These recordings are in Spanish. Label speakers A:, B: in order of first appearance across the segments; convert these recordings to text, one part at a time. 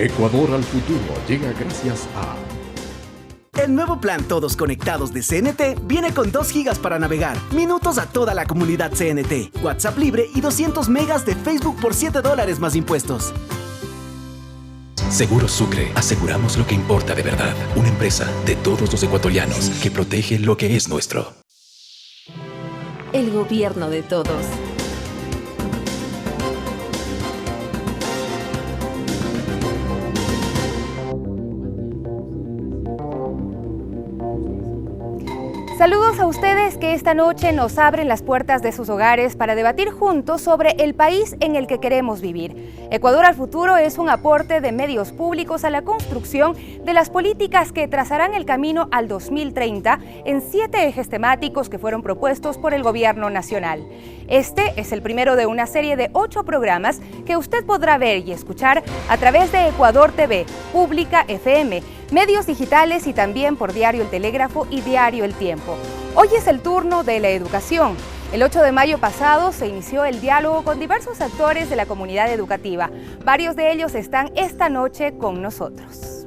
A: Ecuador al futuro llega gracias a...
B: El nuevo plan Todos Conectados de CNT viene con 2 gigas para navegar, minutos a toda la comunidad CNT, WhatsApp libre y 200 megas de Facebook por $7 más impuestos.
C: Seguros Sucre, aseguramos lo que importa de verdad. Una empresa de todos los ecuatorianos que protege lo que es nuestro.
D: El gobierno de todos.
E: Saludos a ustedes que esta noche nos abren las puertas de sus hogares para debatir juntos sobre el país en el que queremos vivir. Ecuador al futuro es un aporte de medios públicos a la construcción de las políticas que trazarán el camino al 2030 en 7 ejes temáticos que fueron propuestos por el Gobierno Nacional. Este es el primero de una serie de 8 programas que usted podrá ver y escuchar a través de Ecuador TV, Pública FM, medios digitales y también por Diario El Telégrafo y Diario El Tiempo. Hoy es el turno de la educación. El 8 de mayo pasado se inició el diálogo con diversos actores de la comunidad educativa. Varios de ellos están esta noche con nosotros.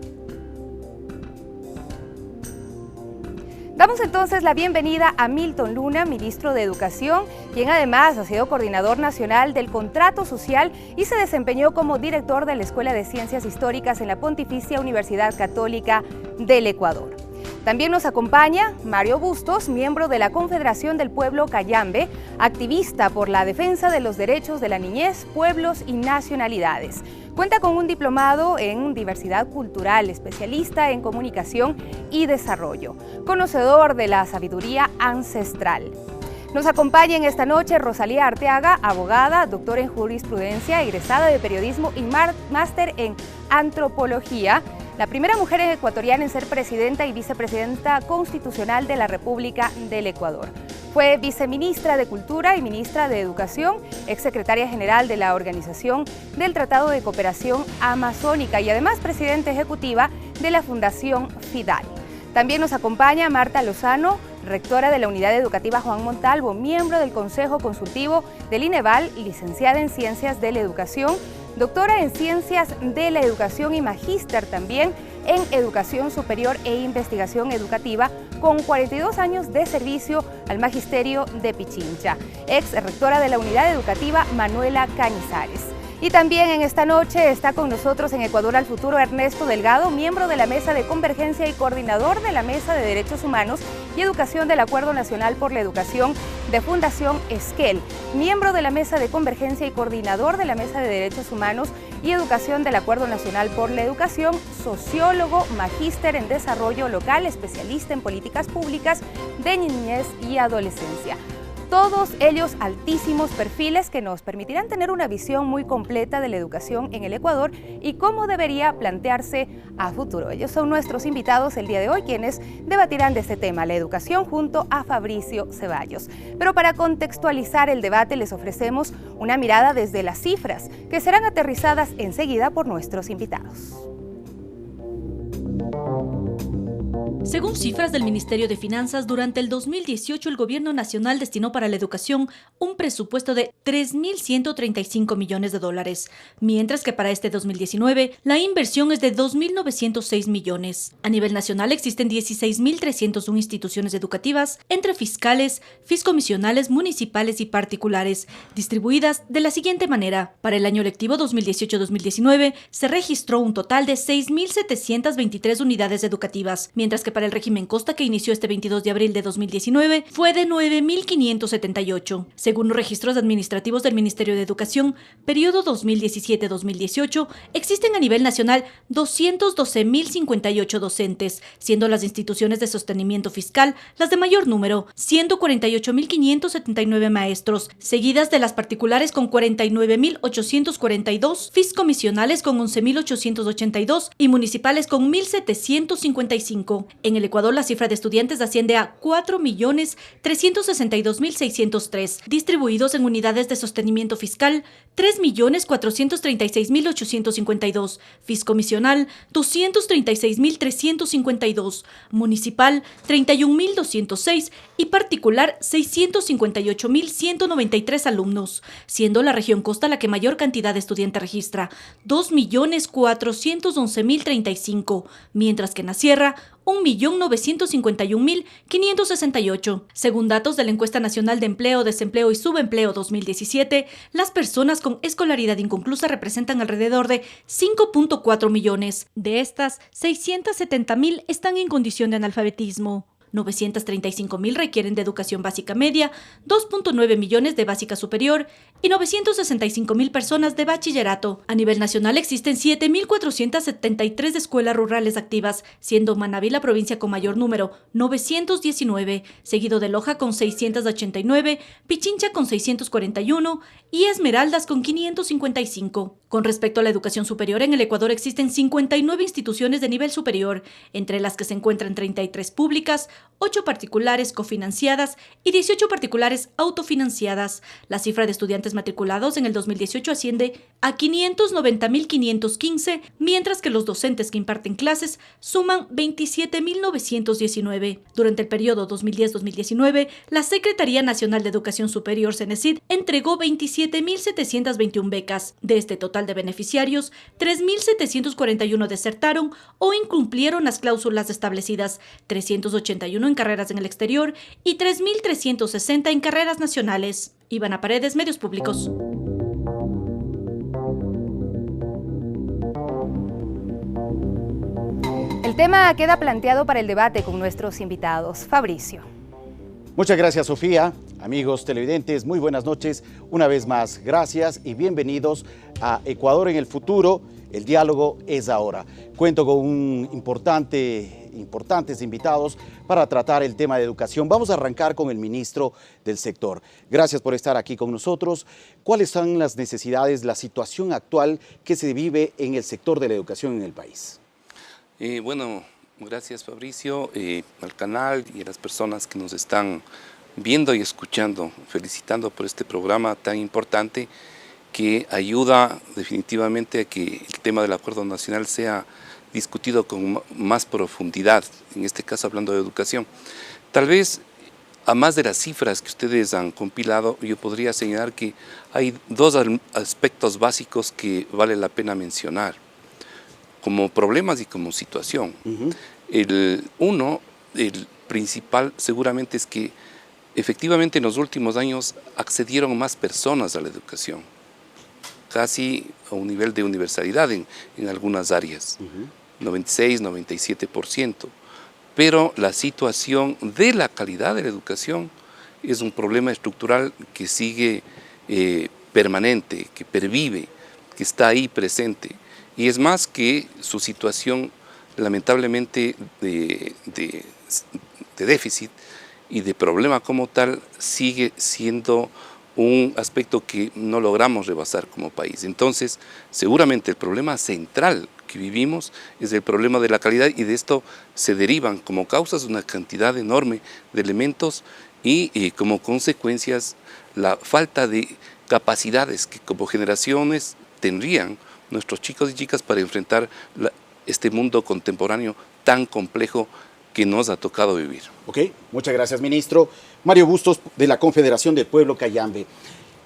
E: Damos entonces la bienvenida a Milton Luna, ministro de Educación, quien además ha sido coordinador nacional del contrato social y se desempeñó como director de la Escuela de Ciencias Históricas en la Pontificia Universidad Católica del Ecuador. También nos acompaña Mario Bustos, miembro de la Confederación del Pueblo Cayambe, activista por la defensa de los derechos de la niñez, pueblos y nacionalidades. Cuenta con un diplomado en diversidad cultural, especialista en comunicación y desarrollo, conocedor de la sabiduría ancestral. Nos acompaña en esta noche Rosalía Arteaga, abogada, doctora en jurisprudencia, egresada de periodismo y máster en antropología, la primera mujer ecuatoriana en ser presidenta y vicepresidenta constitucional de la República del Ecuador. Fue viceministra de Cultura y ministra de Educación, exsecretaria general de la Organización del Tratado de Cooperación Amazónica y además presidenta ejecutiva de la Fundación FIDAL. También nos acompaña Marta Lozano, rectora de la Unidad Educativa Juan Montalvo, miembro del Consejo Consultivo del INEVAL, licenciada en Ciencias de la Educación, doctora en Ciencias de la Educación y magíster también en Educación Superior e Investigación Educativa, con 42 años de servicio al Magisterio de Pichincha, ex rectora de la Unidad Educativa Manuela Cañizares. Y también en esta noche está con nosotros en Ecuador al Futuro Ernesto Delgado, miembro de la Mesa de Convergencia y coordinador de la Mesa de Derechos Humanos y Educación del Acuerdo Nacional por la Educación de Fundación Esquel, miembro de la Mesa de Convergencia y coordinador de la Mesa de Derechos Humanos y Educación del Acuerdo Nacional por la Educación, sociólogo, magíster en desarrollo local, especialista en políticas públicas de niñez y adolescencia. Todos ellos altísimos perfiles que nos permitirán tener una visión muy completa de la educación en el Ecuador y cómo debería plantearse a futuro. Ellos son nuestros invitados el día de hoy, quienes debatirán de este tema, la educación, junto a Fabricio Ceballos. Pero para contextualizar el debate les ofrecemos una mirada desde las cifras, que serán aterrizadas enseguida por nuestros invitados.
F: Según cifras del Ministerio de Finanzas, durante el 2018 el Gobierno Nacional destinó para la educación un presupuesto de $3.135 millones, mientras que para este 2019 la inversión es de $2.906 millones. A nivel nacional existen 16.301 instituciones educativas, entre fiscales, fiscomisionales, municipales y particulares, distribuidas de la siguiente manera. Para el año lectivo 2018-2019 se registró un total de 6.723 unidades educativas, mientras que para el régimen Costa, que inició este 22 de abril de 2019, fue de 9.578. Según los registros administrativos del Ministerio de Educación, periodo 2017-2018, existen a nivel nacional 212.058 docentes, siendo las instituciones de sostenimiento fiscal las de mayor número, 148.579 maestros, seguidas de las particulares con 49.842, fiscomisionales con 11.882 y municipales con 1.755. educativo. En el Ecuador, la cifra de estudiantes asciende a 4.362.603, distribuidos en unidades de sostenimiento fiscal, 3.436.852, fiscomisional, 236.352, municipal, 31.206 y particular, 658.193 alumnos, siendo la región Costa la que mayor cantidad de estudiantes registra, 2.411.035, mientras que en la Sierra, 1.951.568. Según datos de la Encuesta Nacional de Empleo, Desempleo y Subempleo 2017, las personas con escolaridad inconclusa representan alrededor de 5.4 millones. De estas, 670.000 están en condición de analfabetismo. 935.000 requieren de educación básica media, 2.9 millones de básica superior y 965.000 personas de bachillerato. A nivel nacional existen 7.473 escuelas rurales activas, siendo Manabí la provincia con mayor número, 919, seguido de Loja con 689, Pichincha con 641 y Esmeraldas con 555. Con respecto a la educación superior, en el Ecuador existen 59 instituciones de nivel superior, entre las que se encuentran 33 públicas, 8 particulares cofinanciadas y 18 particulares autofinanciadas. La cifra de estudiantes matriculados en el 2018 asciende a 590.515, mientras que los docentes que imparten clases suman 27.919. Durante el periodo 2010-2019, la Secretaría Nacional de Educación Superior, CENESID, entregó 27.721 becas. De este total de beneficiarios, 3.741 desertaron o incumplieron las cláusulas establecidas, 381 en carreras en el exterior y 3.360 en carreras nacionales. Ivana Paredes, Medios Públicos.
E: El tema queda planteado para el debate con nuestros invitados. Fabricio.
G: Muchas gracias, Sofía. Amigos televidentes, muy buenas noches. Una vez más, gracias y bienvenidos a Ecuador en el futuro. El diálogo es ahora. Cuento con importantes invitados para tratar el tema de educación. Vamos a arrancar con el ministro del sector. Gracias por estar aquí con nosotros. ¿Cuáles son las necesidades, la situación actual que se vive en el sector de la educación en el país?
H: Bueno, gracias Fabricio, al canal y a las personas que nos están viendo y escuchando, felicitando por este programa tan importante que ayuda definitivamente a que el tema del Acuerdo Nacional sea discutido con más profundidad, en este caso hablando de educación. Tal vez, a más de las cifras que ustedes han compilado, yo podría señalar que hay dos aspectos básicos que vale la pena mencionar, como problemas y como situación. El principal seguramente es que efectivamente en los últimos años accedieron más personas a la educación, casi a un nivel de universalidad en algunas áreas, 96, 97%. Pero la situación de la calidad de la educación es un problema estructural que sigue permanente, que pervive, que está ahí presente. Y es más que su situación lamentablemente de déficit y de problema como tal sigue siendo un aspecto que no logramos rebasar como país. Entonces, seguramente el problema central que vivimos es el problema de la calidad y de esto se derivan como causas una cantidad enorme de elementos y como consecuencias la falta de capacidades que como generaciones tendrían nuestros chicos y chicas para enfrentar este mundo contemporáneo tan complejo que nos ha tocado vivir.
G: Ok, muchas gracias, ministro. Mario Bustos, de la Confederación del Pueblo Cayambe.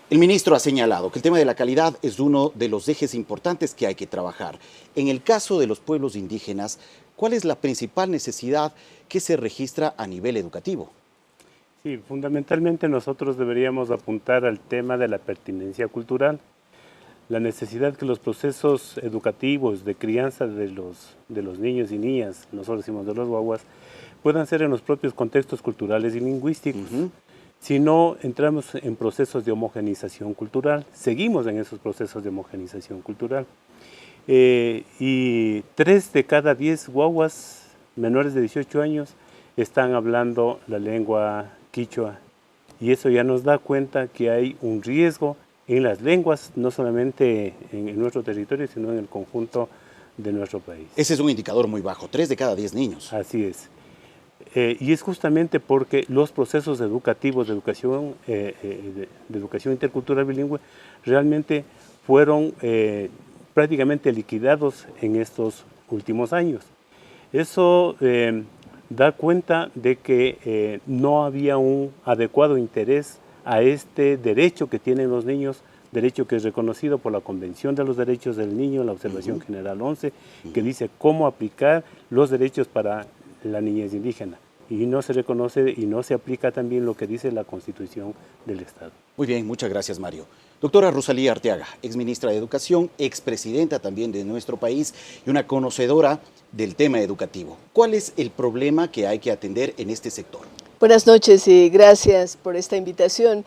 G: El ministro ha señalado que el tema de la calidad es uno de los ejes importantes que hay que trabajar. En el caso de los pueblos indígenas, ¿cuál es la principal necesidad que se registra a nivel educativo?
I: Sí, fundamentalmente nosotros deberíamos apuntar al tema de la pertinencia cultural. La necesidad que los procesos educativos de crianza de los niños y niñas, nosotros decimos de los guaguas, puedan ser en los propios contextos culturales y lingüísticos. Si no, entramos en procesos de homogenización cultural, seguimos en esos procesos de homogenización cultural. Y 3 de cada 10 guaguas menores de 18 años están hablando la lengua quichua. Y eso ya nos da cuenta que hay un riesgo en las lenguas, no solamente en nuestro territorio, sino en el conjunto de nuestro país.
G: Ese es un indicador muy bajo, 3 de cada 10 niños.
I: Así es. Y es justamente porque los procesos educativos de educación intercultural bilingüe realmente fueron prácticamente liquidados en estos últimos años. Eso da cuenta de que no había un adecuado interés a este derecho que tienen los niños, derecho que es reconocido por la Convención de los Derechos del Niño, la Observación General 11, que dice cómo aplicar los derechos para la niñez indígena. Y no se reconoce y no se aplica también lo que dice la Constitución del Estado.
G: Muy bien, muchas gracias, Mario. Doctora Rosalía Arteaga, exministra de Educación, expresidenta también de nuestro país y una conocedora del tema educativo. ¿Cuál es el problema que hay que atender en este sector?
J: Buenas noches y gracias por esta invitación.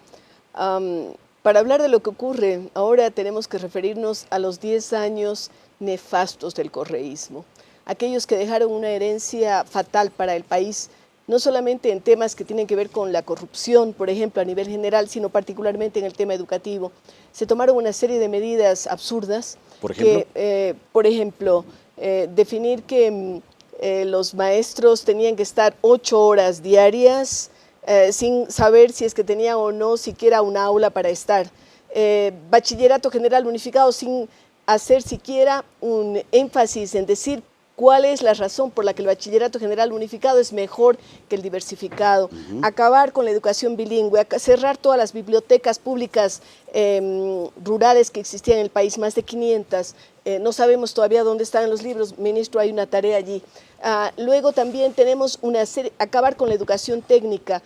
J: Para hablar de lo que ocurre, ahora tenemos que referirnos a los 10 años nefastos del correísmo, aquellos que dejaron una herencia fatal para el país, no solamente en temas que tienen que ver con la corrupción, por ejemplo, a nivel general, sino particularmente en el tema educativo. Se tomaron una serie de medidas absurdas.
G: ¿Por ejemplo?
J: Por ejemplo, definir que los maestros tenían que estar 8 horas diarias sin saber si es que tenían o no siquiera un aula para estar. Bachillerato general unificado sin hacer siquiera un énfasis en decir cuál es la razón por la que el bachillerato general unificado es mejor que el diversificado. Acabar con la educación bilingüe, cerrar todas las bibliotecas públicas rurales que existían en el país, más de 500. No sabemos todavía dónde están los libros, ministro, hay una tarea allí. Luego también tenemos acabar con la educación técnica,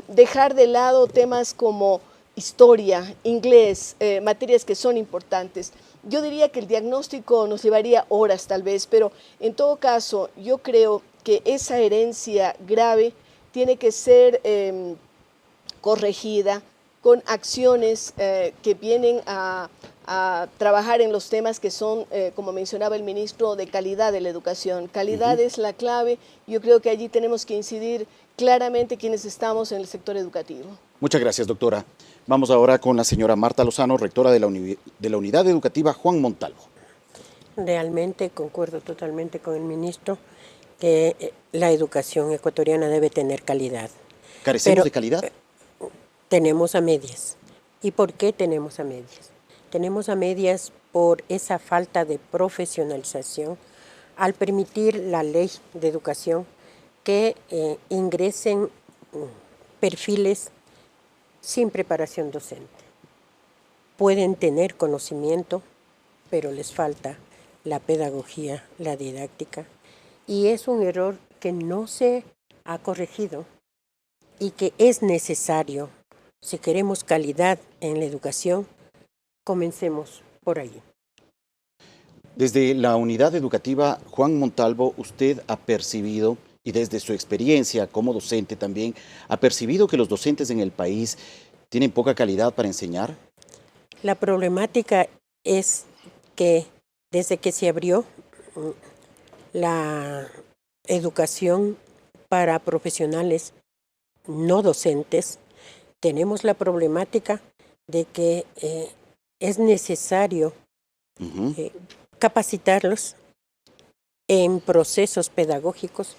J: dejar de lado temas como historia, inglés, materias que son importantes. Yo diría que el diagnóstico nos llevaría horas tal vez, pero en todo caso yo creo que esa herencia grave tiene que ser corregida con acciones que vienen a trabajar en los temas que son, como mencionaba el ministro, de calidad de la educación. Calidad es la clave. Yo creo que allí tenemos que incidir claramente quienes estamos en el sector educativo.
G: Muchas gracias, doctora. Vamos ahora con la señora Marta Lozano, rectora de la Unidad Educativa Juan Montalvo.
K: Realmente concuerdo totalmente con el ministro que la educación ecuatoriana debe tener calidad.
G: ¿Carecemos de calidad?
K: Tenemos a medias. ¿Y por qué tenemos a medias? Tenemos a medias por esa falta de profesionalización al permitir la ley de educación que ingresen perfiles sin preparación docente. Pueden tener conocimiento, pero les falta la pedagogía, la didáctica, y es un error que no se ha corregido y que es necesario. Si queremos calidad en la educación, comencemos por ahí.
G: Desde la Unidad Educativa Juan Montalvo, usted ha percibido, y desde su experiencia como docente también, ¿ha percibido que los docentes en el país tienen poca calidad para enseñar?
K: La problemática es que desde que se abrió la educación para profesionales no docentes, tenemos la problemática de que es necesario capacitarlos en procesos pedagógicos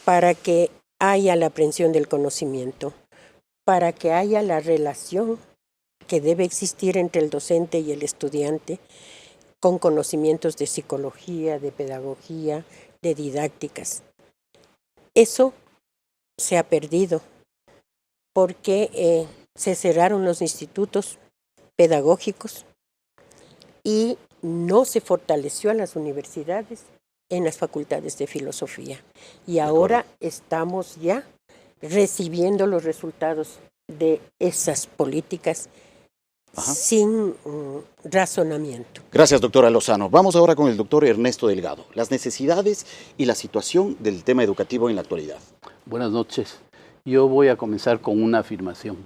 K: para que haya la aprehensión del conocimiento, para que haya la relación que debe existir entre el docente y el estudiante con conocimientos de psicología, de pedagogía, de didácticas. Eso se ha perdido porque se cerraron los institutos pedagógicos y no se fortaleció a las universidades en las facultades de filosofía. Y ahora estamos ya recibiendo los resultados de esas políticas sin razonamiento.
G: Gracias, doctora Lozano. Vamos ahora con el doctor Ernesto Delgado. Las necesidades y la situación del tema educativo en la actualidad.
L: Buenas noches. Yo voy a comenzar con una afirmación.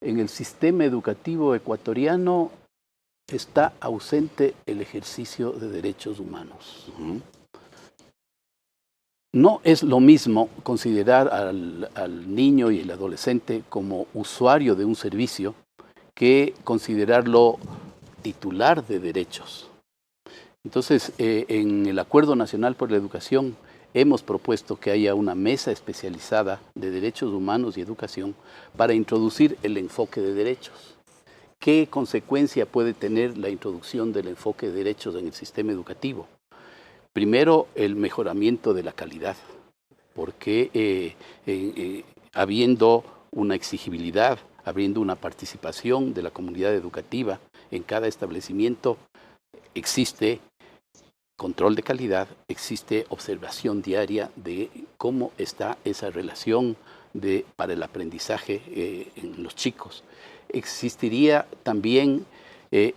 L: En el sistema educativo ecuatoriano está ausente el ejercicio de derechos humanos. No es lo mismo considerar al niño y el adolescente como usuario de un servicio que considerarlo titular de derechos. Entonces, en el Acuerdo Nacional por la Educación hemos propuesto que haya una mesa especializada de derechos humanos y educación para introducir el enfoque de derechos. ¿Qué consecuencia puede tener la introducción del enfoque de derechos en el sistema educativo? Primero, el mejoramiento de la calidad, porque habiendo una exigibilidad, habiendo una participación de la comunidad educativa en cada establecimiento, existe control de calidad, existe observación diaria de cómo está esa relación para el aprendizaje en los chicos. Existiría también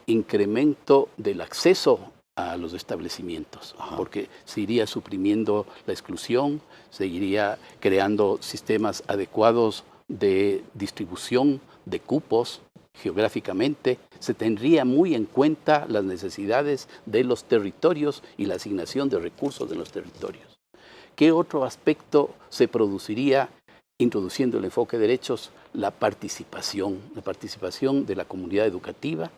L: incremento del acceso a los establecimientos, porque se iría suprimiendo la exclusión, se iría creando sistemas adecuados de distribución de cupos geográficamente, se tendría muy en cuenta las necesidades de los territorios y la asignación de recursos de los territorios. ¿Qué otro aspecto se produciría introduciendo el enfoque de derechos? La participación de la comunidad educativa,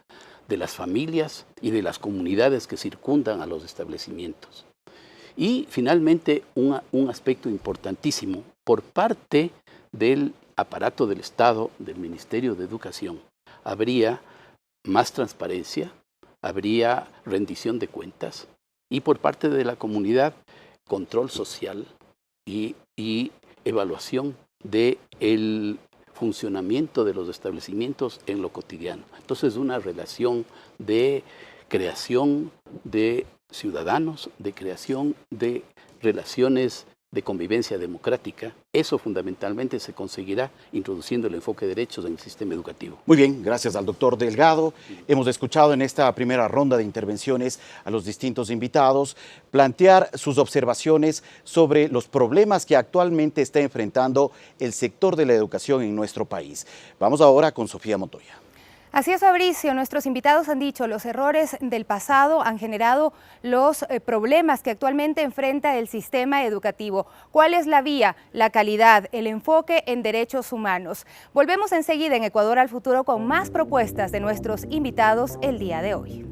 L: de las familias y de las comunidades que circundan a los establecimientos. Y finalmente un aspecto importantísimo por parte del aparato del Estado, del Ministerio de Educación, habría más transparencia, habría rendición de cuentas y por parte de la comunidad control social y evaluación del funcionamiento de los establecimientos en lo cotidiano. Entonces, una relación de creación de ciudadanos, de creación de relaciones de convivencia democrática. Eso fundamentalmente se conseguirá introduciendo el enfoque de derechos en el sistema educativo.
G: Muy bien, gracias al doctor Delgado. Hemos escuchado en esta primera ronda de intervenciones a los distintos invitados plantear sus observaciones sobre los problemas que actualmente está enfrentando el sector de la educación en nuestro país. Vamos ahora con Sofía Montoya.
E: Así es, Fabricio, nuestros invitados han dicho, los errores del pasado han generado los problemas que actualmente enfrenta el sistema educativo. ¿Cuál es la vía? La calidad, el enfoque en derechos humanos. Volvemos enseguida en Ecuador al Futuro con más propuestas de nuestros invitados el día de hoy.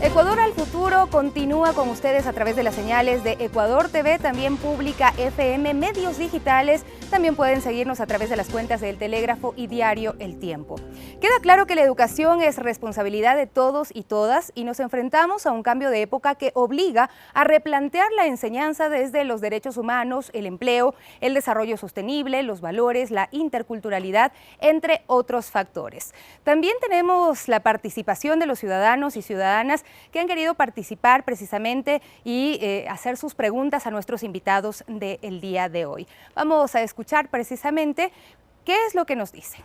E: Ecuador al Futuro continúa con ustedes a través de las señales de Ecuador TV, también Pública FM, medios digitales. También pueden seguirnos a través de las cuentas del Telégrafo y diario El Tiempo. Queda claro que la educación es responsabilidad de todos y todas y nos enfrentamos a un cambio de época que obliga a replantear la enseñanza desde los derechos humanos, el empleo, el desarrollo sostenible, los valores, la interculturalidad, entre otros factores. También tenemos la participación de los ciudadanos y ciudadanas que han querido participar precisamente y hacer sus preguntas a nuestros invitados del día de hoy. Vamos a escuchar precisamente qué es lo que nos dicen.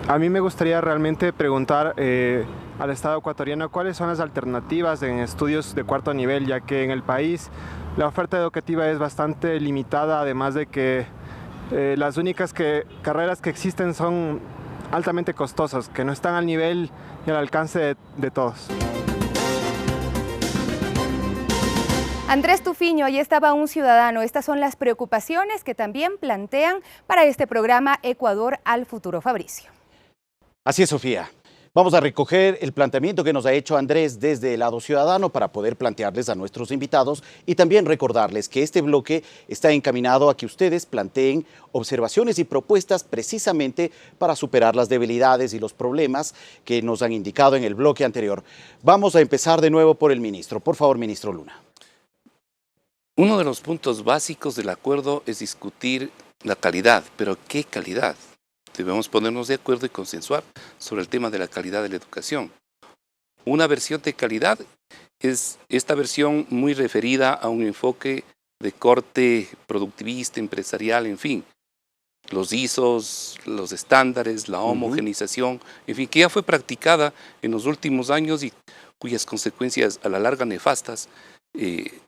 M: A mí me gustaría realmente preguntar al Estado ecuatoriano cuáles son las alternativas en estudios de cuarto nivel, ya que en el país la oferta educativa es bastante limitada, además de que las únicas carreras que existen son altamente costosas, que no están al nivel y al alcance de todos.
E: Andrés Tufiño, ahí estaba un ciudadano. Estas son las preocupaciones que también plantean para este programa Ecuador al Futuro. Fabricio.
G: Así es, Sofía. Vamos a recoger el planteamiento que nos ha hecho Andrés desde el lado ciudadano para poder plantearles a nuestros invitados y también recordarles que este bloque está encaminado a que ustedes planteen observaciones y propuestas precisamente para superar las debilidades y los problemas que nos han indicado en el bloque anterior. Vamos a empezar de nuevo por el ministro. Por favor, ministro Luna.
H: Uno de los puntos básicos del acuerdo es discutir la calidad, pero ¿qué calidad? Debemos ponernos de acuerdo y consensuar sobre el tema de la calidad de la educación. Una versión de calidad es esta versión muy referida a un enfoque de corte productivista, empresarial, en fin. Los ISOs, los estándares, la homogenización, en fin, que ya fue practicada en los últimos años y cuyas consecuencias a la larga nefastas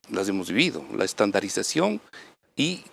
H: las hemos vivido. La estandarización y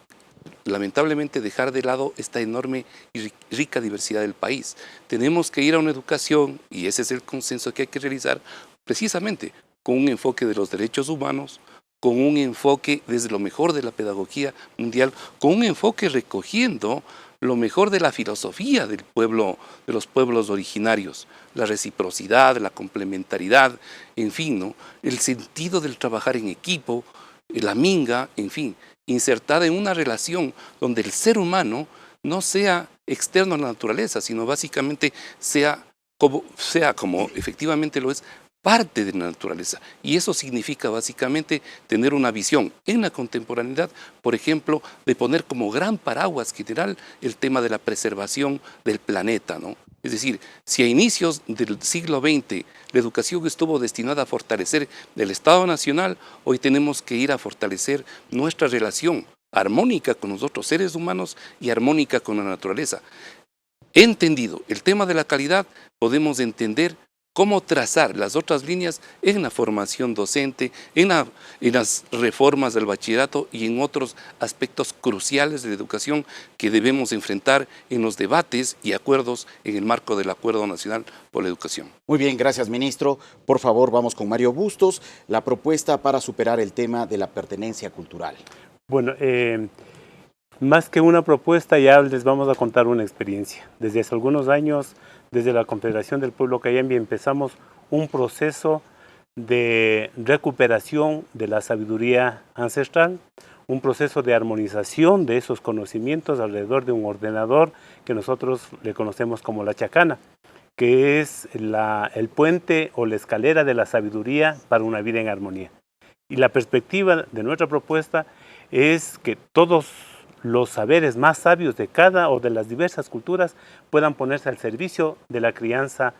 H: lamentablemente dejar de lado esta enorme y rica diversidad del país. Tenemos que ir a una educación, y ese es el consenso que hay que realizar, precisamente con un enfoque de los derechos humanos, con un enfoque desde lo mejor de la pedagogía mundial, con un enfoque recogiendo lo mejor de la filosofía del pueblo, de los pueblos originarios, la reciprocidad, la complementariedad, en fin, ¿no? El sentido del trabajar en equipo, la minga, en fin, insertada en una relación donde el ser humano no sea externo a la naturaleza, sino básicamente sea como efectivamente lo es, parte de la naturaleza. Y eso significa básicamente tener una visión en la contemporaneidad, por ejemplo, de poner como gran paraguas general el tema de la preservación del planeta, ¿no? Es decir, si a inicios del siglo XX la educación estuvo destinada a fortalecer el Estado Nacional, hoy tenemos que ir a fortalecer nuestra relación armónica con los otros seres humanos y armónica con la naturaleza. Entendido el tema de la calidad, podemos entender cómo trazar las otras líneas en la formación docente, en las reformas del bachillerato y en otros aspectos cruciales de la educación que debemos enfrentar en los debates y acuerdos en el marco del Acuerdo Nacional por la Educación.
G: Muy bien, gracias, ministro. Por favor, vamos con Mario Bustos, la propuesta para superar el tema de la pertenencia cultural.
I: Bueno, más que una propuesta, ya les vamos a contar una experiencia. Desde hace algunos años, desde la Confederación del Pueblo Cayambe, empezamos un proceso de recuperación de la sabiduría ancestral, un proceso de armonización de esos conocimientos alrededor de un ordenador que nosotros le conocemos como la chacana, que es el puente o la escalera de la sabiduría para una vida en armonía. Y la perspectiva de nuestra propuesta es que todos los saberes más sabios de cada o de las diversas culturas puedan ponerse al servicio de la crianza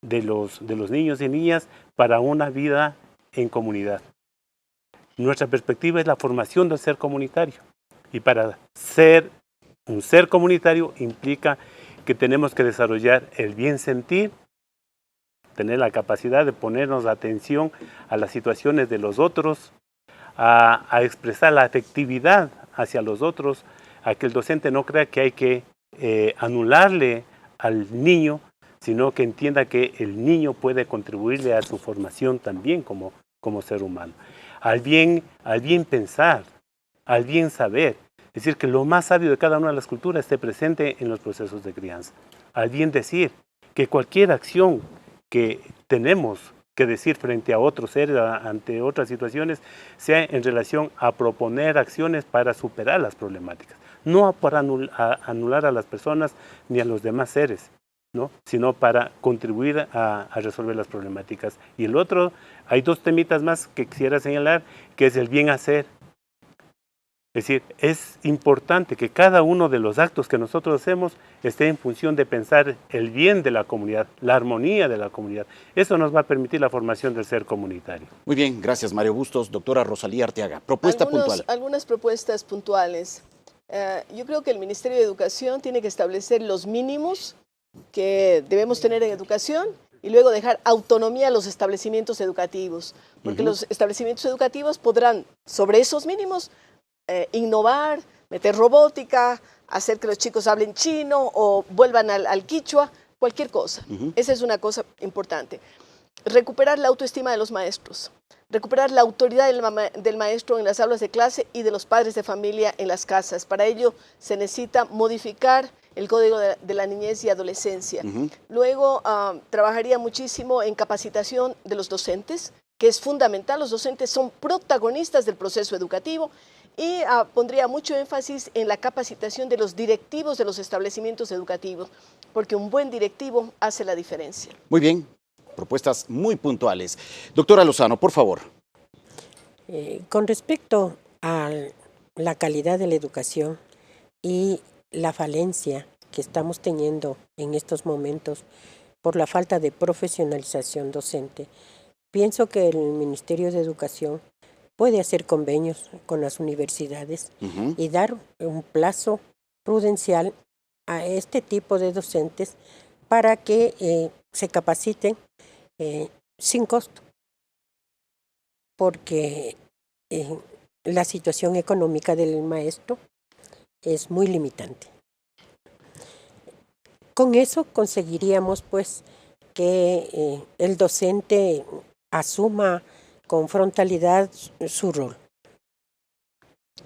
I: de los niños y niñas para una vida en comunidad. Nuestra perspectiva es la formación del ser comunitario. Y para ser un ser comunitario implica que tenemos que desarrollar el bien sentir, tener la capacidad de ponernos atención a las situaciones de los otros, a expresar la afectividad hacia los otros, a que el docente no crea que hay que anularle al niño, sino que entienda que el niño puede contribuirle a su formación también como ser humano. Al bien pensar, al bien saber. Es decir, que lo más sabio de cada una de las culturas esté presente en los procesos de crianza. Al bien decir que cualquier acción que tenemos que decir frente a otros seres, ante otras situaciones, sea en relación a proponer acciones para superar las problemáticas. No para anular a las personas ni a los demás seres, ¿no? Sino para contribuir a resolver las problemáticas. Y el otro, hay dos temitas más que quisiera señalar, que es el bien hacer. Es decir, es importante que cada uno de los actos que nosotros hacemos esté en función de pensar el bien de la comunidad, la armonía de la comunidad. Eso nos va a permitir la formación del ser comunitario.
G: Muy bien, gracias Mario Bustos. Doctora Rosalía Arteaga, propuesta puntual.
J: Algunas propuestas puntuales. Yo creo que el Ministerio de Educación tiene que establecer los mínimos que debemos tener en educación y luego dejar autonomía a los establecimientos educativos, porque los establecimientos educativos podrán, sobre esos mínimos, innovar, meter robótica, hacer que los chicos hablen chino o vuelvan al quichua, cualquier cosa. Esa es una cosa importante. Recuperar la autoestima de los maestros, recuperar la autoridad del maestro en las aulas de clase y de los padres de familia en las casas. Para ello se necesita modificar el Código de la Niñez y Adolescencia. Luego trabajaría muchísimo en capacitación de los docentes, que es fundamental. Los docentes son protagonistas del proceso educativo. Y pondría mucho énfasis en la capacitación de los directivos de los establecimientos educativos, porque un buen directivo hace la diferencia.
G: Muy bien, propuestas muy puntuales. Doctora Lozano, por favor.
K: Con respecto a la calidad de la educación y la falencia que estamos teniendo en estos momentos por la falta de profesionalización docente, pienso que el Ministerio de Educación puede hacer convenios con las universidades y dar un plazo prudencial a este tipo de docentes para que se capaciten sin costo, porque la situación económica del maestro es muy limitante. Con eso conseguiríamos pues que el docente asuma con frontalidad su rol.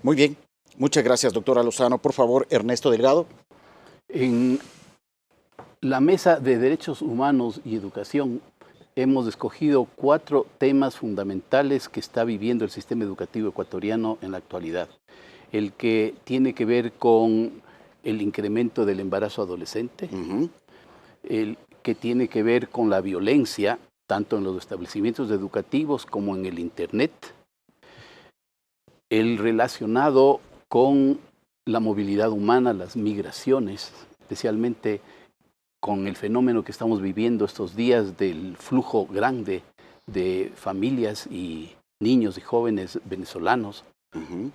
G: Muy bien, muchas gracias doctora Lozano. Por favor, Ernesto Delgado.
L: En la Mesa de Derechos Humanos y Educación hemos escogido 4 temas fundamentales que está viviendo el sistema educativo ecuatoriano en la actualidad. El que tiene que ver con el incremento del embarazo adolescente, el que tiene que ver con la violencia, tanto en los establecimientos educativos como en el Internet, el relacionado con la movilidad humana, las migraciones, especialmente con el fenómeno que estamos viviendo estos días del flujo grande de familias y niños y jóvenes venezolanos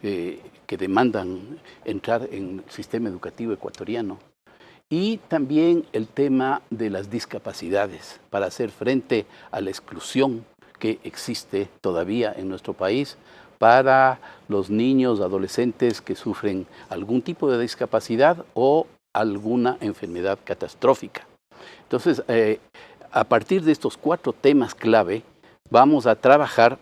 L: que demandan entrar en el sistema educativo ecuatoriano. Y también el tema de las discapacidades, para hacer frente a la exclusión que existe todavía en nuestro país para los niños, adolescentes que sufren algún tipo de discapacidad o alguna enfermedad catastrófica. Entonces, a partir de estos 4 temas clave, vamos a trabajar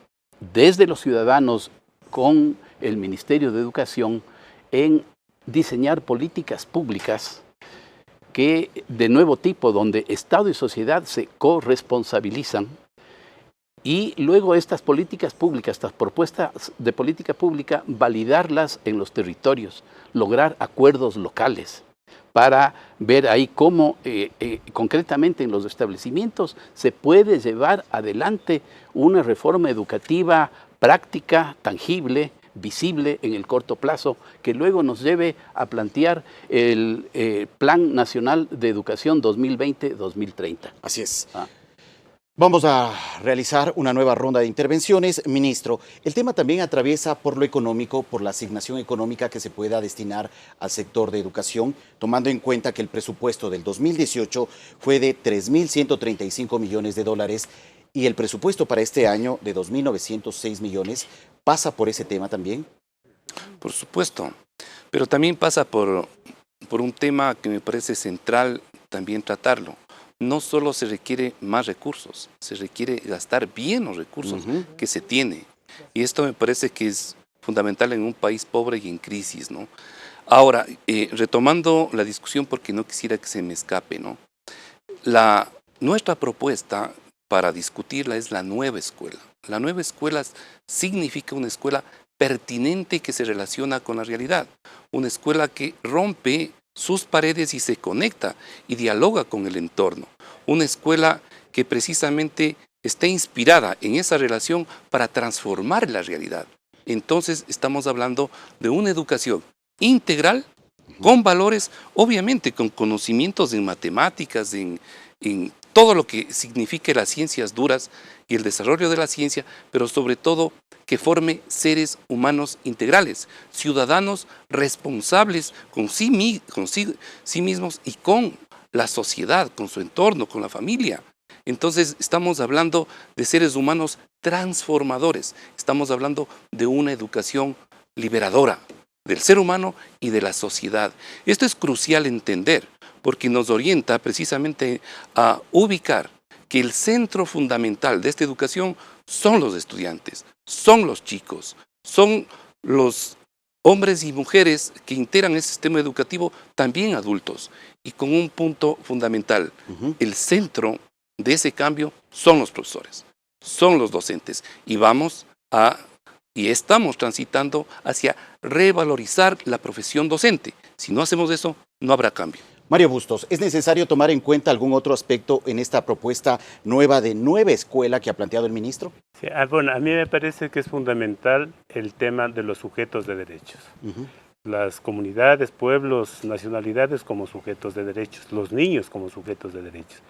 L: desde los ciudadanos con el Ministerio de Educación en diseñar políticas públicas que de nuevo tipo, donde Estado y sociedad se corresponsabilizan y luego estas políticas públicas, estas propuestas de política pública, validarlas en los territorios, lograr acuerdos locales para ver ahí cómo concretamente en los establecimientos se puede llevar adelante una reforma educativa práctica, tangible, visible en el corto plazo, que luego nos lleve a plantear el Plan Nacional de Educación 2020-2030.
G: Así es. Vamos a realizar una nueva ronda de intervenciones. Ministro, el tema también atraviesa por lo económico, por la asignación económica que se pueda destinar al sector de educación, tomando en cuenta que el presupuesto del 2018 fue de 3.135 millones de dólares y el presupuesto para este año de 2.906 millones. ¿Pasa por ese tema también?
H: Por supuesto, pero también pasa por un tema que me parece central también tratarlo. No solo se requiere más recursos, se requiere gastar bien los recursos que se tiene. Y esto me parece que es fundamental en un país pobre y en crisis, ¿no? Ahora, retomando la discusión, porque no quisiera que se me escape, ¿no? Nuestra propuesta para discutirla es la nueva escuela. La nueva escuela significa una escuela pertinente que se relaciona con la realidad, una escuela que rompe sus paredes y se conecta y dialoga con el entorno, una escuela que precisamente está inspirada en esa relación para transformar la realidad. Entonces estamos hablando de una educación integral, con valores, obviamente con conocimientos en matemáticas, en todo lo que signifique las ciencias duras y el desarrollo de la ciencia, pero sobre todo que forme seres humanos integrales, ciudadanos responsables con sí mismos y con la sociedad, con su entorno, con la familia. Entonces estamos hablando de seres humanos transformadores, estamos hablando de una educación liberadora del ser humano y de la sociedad. Esto es crucial entender, porque nos orienta precisamente a ubicar que el centro fundamental de esta educación son los estudiantes, son los chicos, son los hombres y mujeres que integran ese sistema educativo, también adultos, y con un punto fundamental, el centro de ese cambio son los profesores, son los docentes, y estamos transitando hacia revalorizar la profesión docente. Si no hacemos eso, no habrá cambio.
G: Mario Bustos, ¿es necesario tomar en cuenta algún otro aspecto en esta propuesta nueva de nueva escuela que ha planteado el ministro?
I: Sí, bueno, a mí me parece que es fundamental el tema de los sujetos de derechos. Las comunidades, pueblos, nacionalidades como sujetos de derechos, los niños como sujetos de derechos.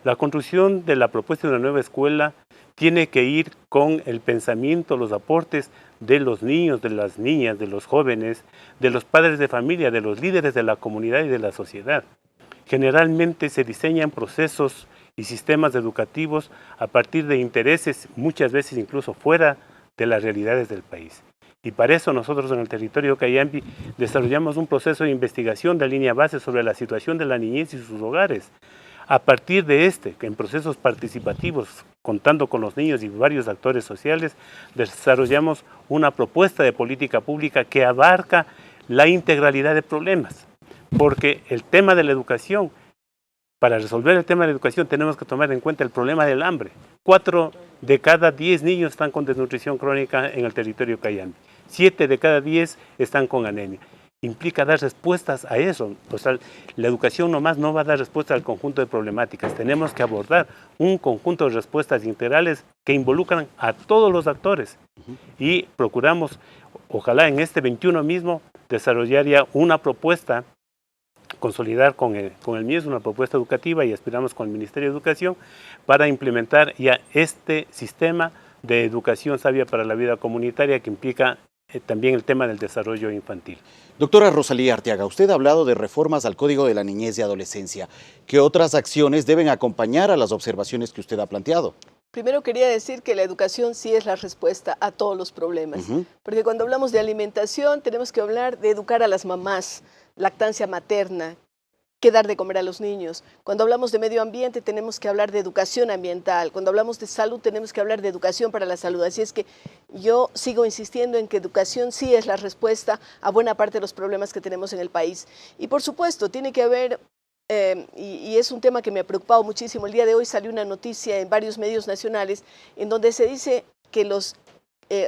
I: La construcción de la propuesta de una nueva escuela tiene que ir con el pensamiento, los aportes de los niños, de las niñas, de los jóvenes, de los padres de familia, de los líderes de la comunidad y de la sociedad. Generalmente se diseñan procesos y sistemas educativos a partir de intereses, muchas veces incluso fuera de las realidades del país. Y para eso nosotros en el territorio Cayambe desarrollamos un proceso de investigación de línea base sobre la situación de la niñez y sus hogares. A partir de en procesos participativos, contando con los niños y varios actores sociales, desarrollamos una propuesta de política pública que abarca la integralidad de problemas. Porque el tema de la educación, para resolver el tema de la educación tenemos que tomar en cuenta el problema del hambre. 4 de cada 10 niños están con desnutrición crónica en el territorio Cayambe. 7 de cada 10 están con anemia. Implica dar respuestas a eso. O sea, la educación nomás no va a dar respuesta al conjunto de problemáticas. Tenemos que abordar un conjunto de respuestas integrales que involucran a todos los actores. Y procuramos, ojalá en este 21 mismo, desarrollar ya una propuesta, consolidar con el MIES una propuesta educativa y aspiramos con el Ministerio de Educación para implementar ya este sistema de educación sabia para la vida comunitaria que implica también el tema del desarrollo infantil.
G: Doctora Rosalía Arteaga, usted ha hablado de reformas al Código de la Niñez y Adolescencia. ¿Qué otras acciones deben acompañar a las observaciones que usted ha planteado?
J: Primero quería decir que la educación sí es la respuesta a todos los problemas, porque cuando hablamos de alimentación tenemos que hablar de educar a las mamás, lactancia materna, qué dar de comer a los niños. Cuando hablamos de medio ambiente tenemos que hablar de educación ambiental. Cuando hablamos de salud tenemos que hablar de educación para la salud. Así es que yo sigo insistiendo en que educación sí es la respuesta a buena parte de los problemas que tenemos en el país. Y por supuesto tiene que haber, y es un tema que me ha preocupado muchísimo, el día de hoy salió una noticia en varios medios nacionales en donde se dice que los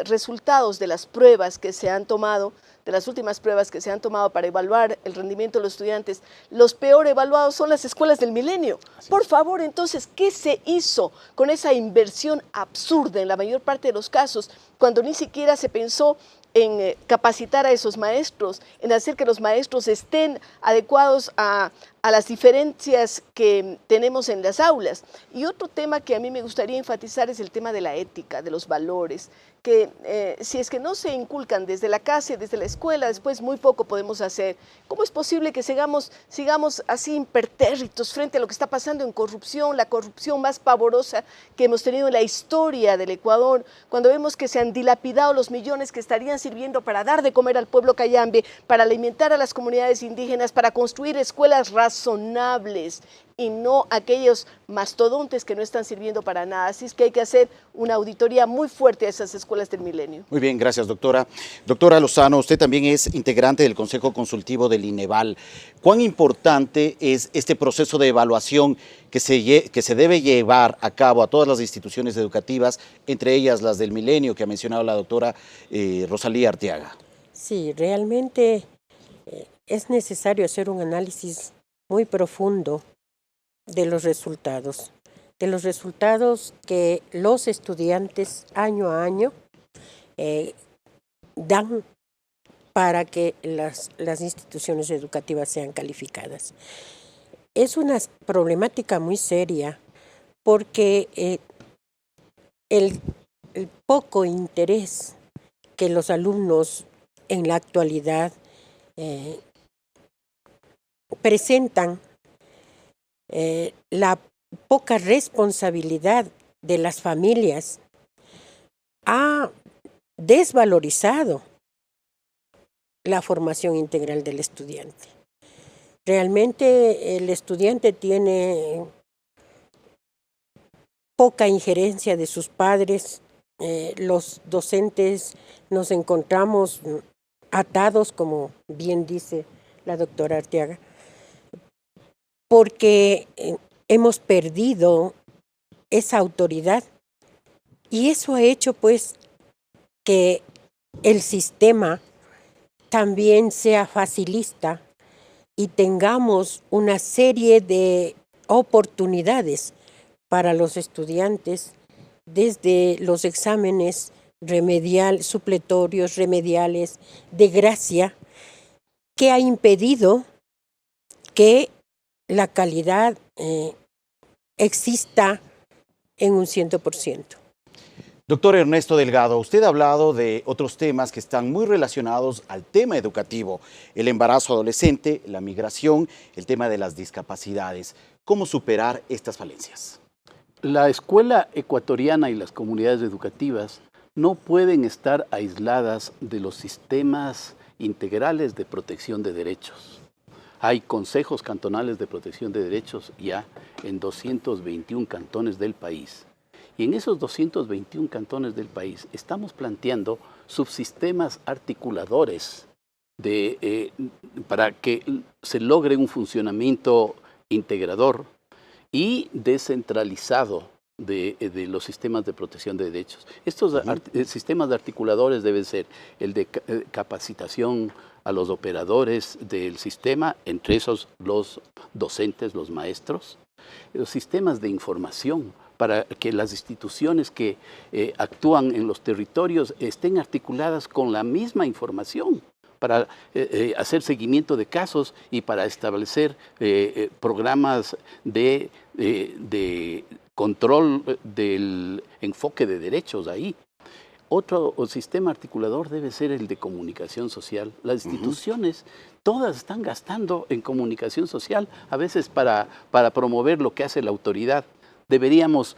J: resultados de las pruebas que se han tomado, de las últimas pruebas que se han tomado para evaluar el rendimiento de los estudiantes, los peor evaluados son las escuelas del milenio. Por favor, entonces, ¿qué se hizo con esa inversión absurda en la mayor parte de los casos, cuando ni siquiera se pensó en capacitar a esos maestros, en hacer que los maestros estén adecuados a las diferencias que tenemos en las aulas? Y otro tema que a mí me gustaría enfatizar es el tema de la ética, de los valores, que si es que no se inculcan desde la casa y desde la escuela, después muy poco podemos hacer. ¿Cómo es posible que sigamos así impertérritos frente a lo que está pasando en corrupción, la corrupción más pavorosa que hemos tenido en la historia del Ecuador, cuando vemos que se han dilapidado los millones que estarían sirviendo para dar de comer al pueblo Cayambe, para alimentar a las comunidades indígenas, para construir escuelas razonables, razonables y no aquellos mastodontes que no están sirviendo para nada. Así es que hay que hacer una auditoría muy fuerte a esas escuelas del milenio.
G: Muy bien, gracias, doctora. Doctora Lozano, usted también es integrante del Consejo Consultivo del INEVAL. ¿Cuán importante es este proceso de evaluación que se debe llevar a cabo a todas las instituciones educativas, entre ellas las del milenio que ha mencionado la doctora Rosalía Arteaga?
K: Sí, realmente es necesario hacer un análisis muy profundo de los resultados que los estudiantes año a año dan para que las instituciones educativas sean calificadas. Es una problemática muy seria porque el poco interés que los alumnos en la actualidad presentan, la poca responsabilidad de las familias ha desvalorizado la formación integral del estudiante. Realmente el estudiante tiene poca injerencia de sus padres. Los docentes nos encontramos atados, como bien dice la doctora Arteaga, porque hemos perdido esa autoridad y eso ha hecho pues que el sistema también sea facilista y tengamos una serie de oportunidades para los estudiantes desde los exámenes supletorios, remediales, de gracia, que ha impedido que la calidad exista en un 100%.
G: Doctor Ernesto Delgado, usted ha hablado de otros temas que están muy relacionados al tema educativo, el embarazo adolescente, la migración, el tema de las discapacidades. ¿Cómo superar estas falencias?
L: La escuela ecuatoriana y las comunidades educativas no pueden estar aisladas de los sistemas integrales de protección de derechos. Hay consejos cantonales de protección de derechos ya en 221 cantones del país. Y en esos 221 cantones del país estamos planteando subsistemas articuladores para que se logre un funcionamiento integrador y descentralizado de los sistemas de protección de derechos. Estos sistemas articuladores deben ser el de capacitación a los operadores del sistema, entre esos los docentes, los maestros, los sistemas de información para que las instituciones que actúan en los territorios estén articuladas con la misma información para hacer seguimiento de casos y para establecer programas de control del enfoque de derechos ahí. Otro sistema articulador debe ser el de comunicación social. Las instituciones todas están gastando en comunicación social, a veces para promover lo que hace la autoridad. Deberíamos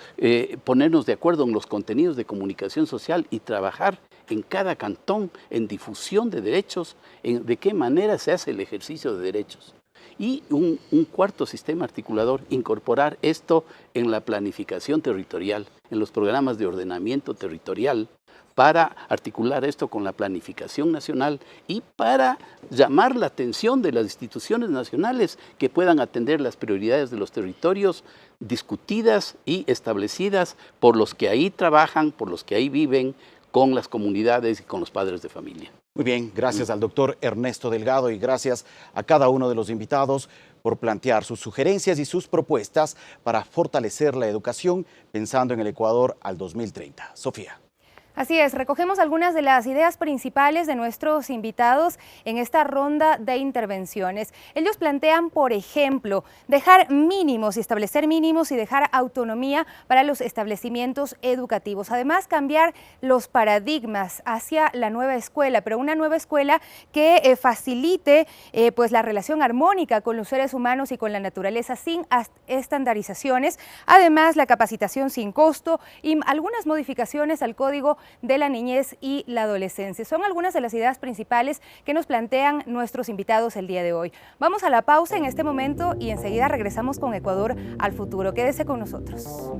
L: ponernos de acuerdo en los contenidos de comunicación social y trabajar en cada cantón en difusión de derechos, de qué manera se hace el ejercicio de derechos. Y un cuarto sistema articulador, incorporar esto en la planificación territorial, en los programas de ordenamiento territorial, para articular esto con la planificación nacional y para llamar la atención de las instituciones nacionales que puedan atender las prioridades de los territorios discutidas y establecidas por los que ahí trabajan, por los que ahí viven, con las comunidades y con los padres de familia.
G: Muy bien, gracias al doctor Ernesto Delgado y gracias a cada uno de los invitados por plantear sus sugerencias y sus propuestas para fortalecer la educación pensando en el Ecuador al 2030. Sofía.
E: Así es, recogemos algunas de las ideas principales de nuestros invitados en esta ronda de intervenciones. Ellos plantean, por ejemplo, dejar mínimos y establecer mínimos y dejar autonomía para los establecimientos educativos. Además, cambiar los paradigmas hacia la nueva escuela, pero una nueva escuela que facilite pues la relación armónica con los seres humanos y con la naturaleza sin estandarizaciones. Además, la capacitación sin costo y algunas modificaciones al Código de la niñez y la adolescencia. Son algunas de las ideas principales que nos plantean nuestros invitados el día de hoy. Vamos a la pausa en este momento y enseguida regresamos con Ecuador al futuro. Quédese con nosotros.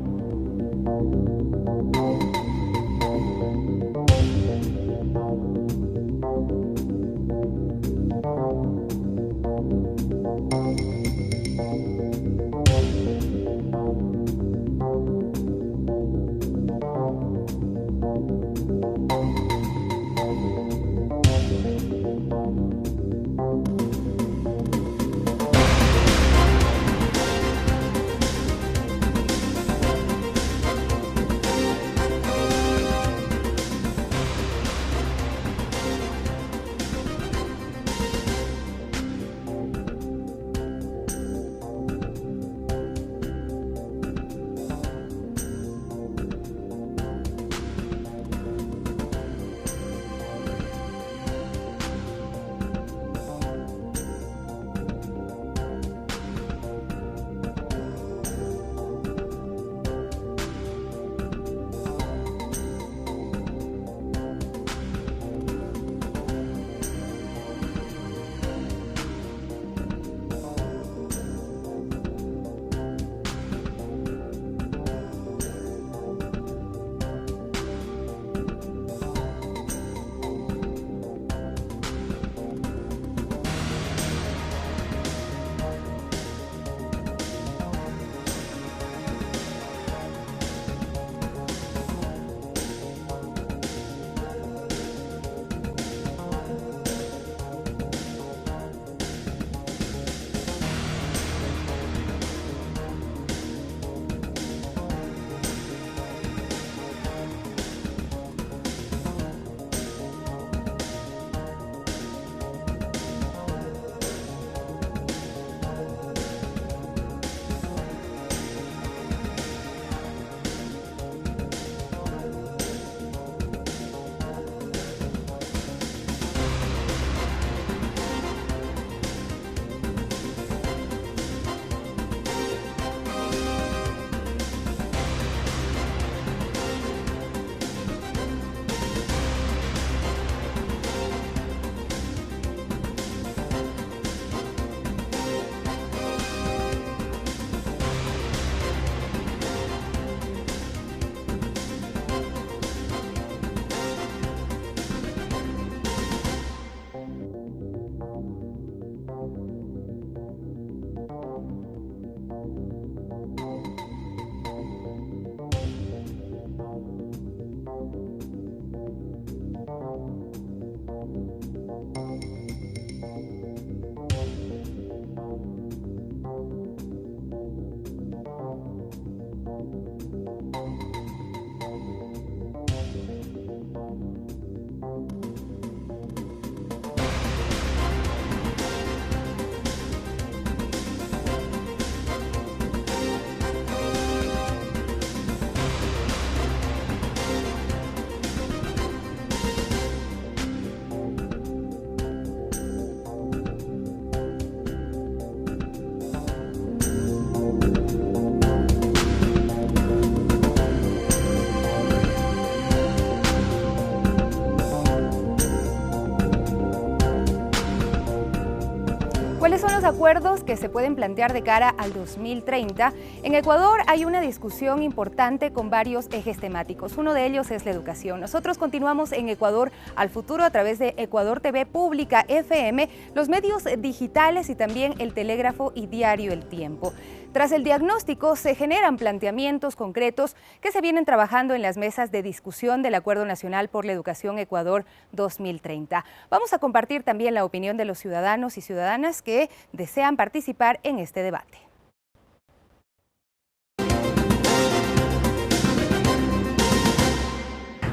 E: ¿Cuáles son los acuerdos que se pueden plantear de cara al 2030? En Ecuador hay una discusión importante con varios ejes temáticos. Uno de ellos es la educación. Nosotros continuamos en Ecuador al futuro a través de Ecuador TV Pública FM, los medios digitales y también el telégrafo y diario El Tiempo. Tras el diagnóstico se generan planteamientos concretos que se vienen trabajando en las mesas de discusión del Acuerdo Nacional por la Educación Ecuador 2030. Vamos a compartir también la opinión de los ciudadanos y ciudadanas que desean participar en este debate.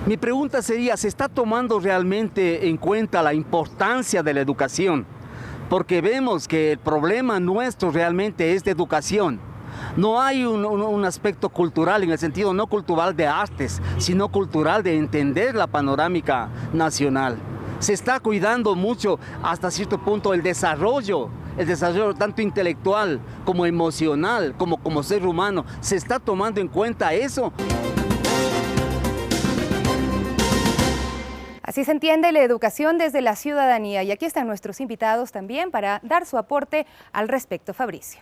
N: Mi pregunta sería, ¿se está tomando realmente en cuenta la importancia de la educación? Porque vemos que el problema nuestro realmente es de educación. No hay un aspecto cultural, en el sentido no cultural de artes, sino cultural de entender la panorámica nacional. Se está cuidando mucho, hasta cierto punto, el desarrollo tanto intelectual como emocional, como ser humano. ¿Se está tomando en cuenta eso?
E: Así se entiende la educación desde la ciudadanía y aquí están nuestros invitados también para dar su aporte al respecto. Fabricio.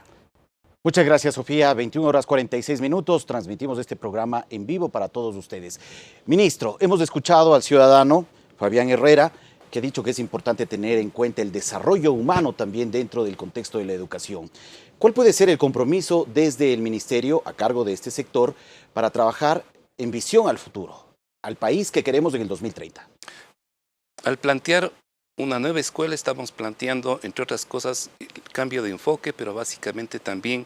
G: Muchas gracias, Sofía. 21 horas 46 minutos. Transmitimos este programa en vivo para todos ustedes. Ministro, hemos escuchado al ciudadano Fabián Herrera, que ha dicho que es importante tener en cuenta el desarrollo humano también dentro del contexto de la educación. ¿Cuál puede ser el compromiso desde el ministerio a cargo de este sector para trabajar en visión al futuro, al país que queremos en el 2030?
H: Al plantear una nueva escuela estamos planteando, entre otras cosas, el cambio de enfoque, pero básicamente también,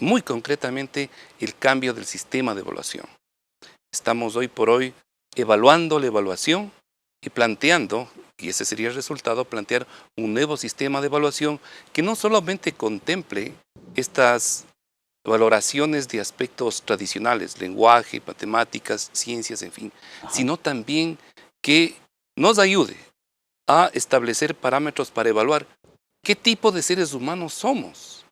H: muy concretamente, el cambio del sistema de evaluación. Estamos hoy por hoy evaluando la evaluación y planteando, y ese sería el resultado, plantear un nuevo sistema de evaluación que no solamente contemple estas valoraciones de aspectos tradicionales, lenguaje, matemáticas, ciencias, en fin, sino también que nos ayude a establecer parámetros para evaluar qué tipo de seres humanos somos,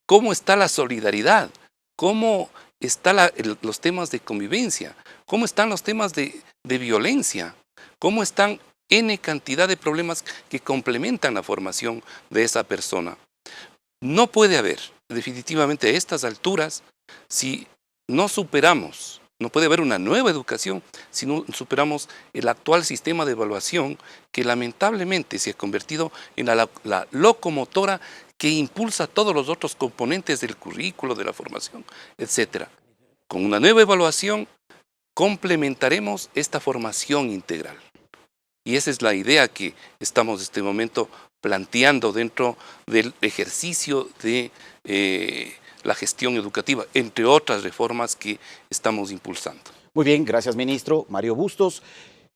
H: cómo está la solidaridad, cómo están los temas de convivencia, cómo están los temas de violencia, cómo están N cantidad de problemas que complementan la formación de esa persona. No puede haber, definitivamente a estas alturas, si no superamos, no puede haber una nueva educación si no superamos el actual sistema de evaluación que lamentablemente se ha convertido en la locomotora que impulsa todos los otros componentes del currículo, de la formación, etc. Con una nueva evaluación complementaremos esta formación integral. Y esa es la idea que estamos en este momento planteando dentro del ejercicio de la gestión educativa, entre otras reformas que estamos impulsando.
G: Muy bien, gracias, ministro. Mario Bustos,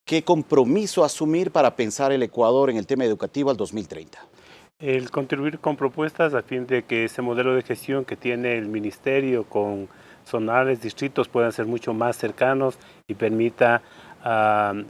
G: ¿qué compromiso asumir para pensar el Ecuador en el tema educativo al 2030?
I: El contribuir con propuestas a fin de que ese modelo de gestión que tiene el ministerio con zonales, distritos, puedan ser mucho más cercanos y permita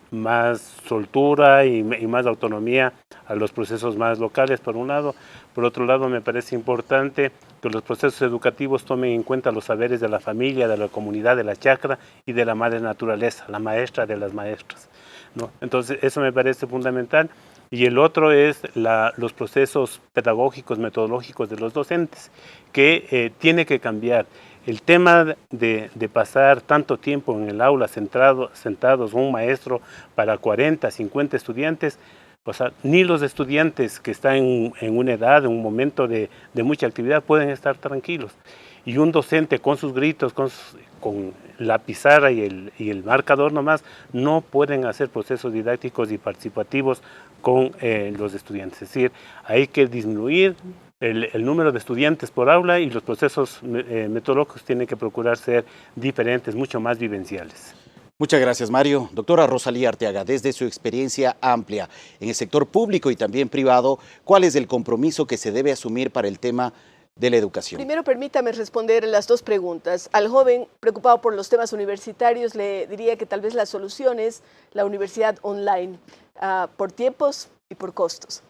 I: más soltura y más autonomía a los procesos más locales, por un lado. Por otro lado, me parece importante que los procesos educativos tomen en cuenta los saberes de la familia, de la comunidad, de la chacra y de la madre naturaleza, la maestra de las maestras, ¿no? Entonces, eso me parece fundamental. Y el otro es los procesos pedagógicos, metodológicos de los docentes, que tiene que cambiar. El tema de pasar tanto tiempo en el aula sentados un maestro para 40, 50 estudiantes, o sea, ni los estudiantes que están en una edad, en un momento de mucha actividad, pueden estar tranquilos. Y un docente con sus gritos, con la pizarra y el marcador nomás, no pueden hacer procesos didácticos y participativos con los estudiantes. Es decir, hay que disminuir el número de estudiantes por aula y los procesos metodológicos tienen que procurar ser diferentes, mucho más vivenciales.
G: Muchas gracias, Mario. Doctora Rosalía Arteaga, desde su experiencia amplia en el sector público y también privado, ¿cuál es el compromiso que se debe asumir para el tema de la educación?
J: Primero, permítame responder las dos preguntas. Al joven preocupado por los temas universitarios, le diría que tal vez la solución es la universidad online, por tiempos y por costos.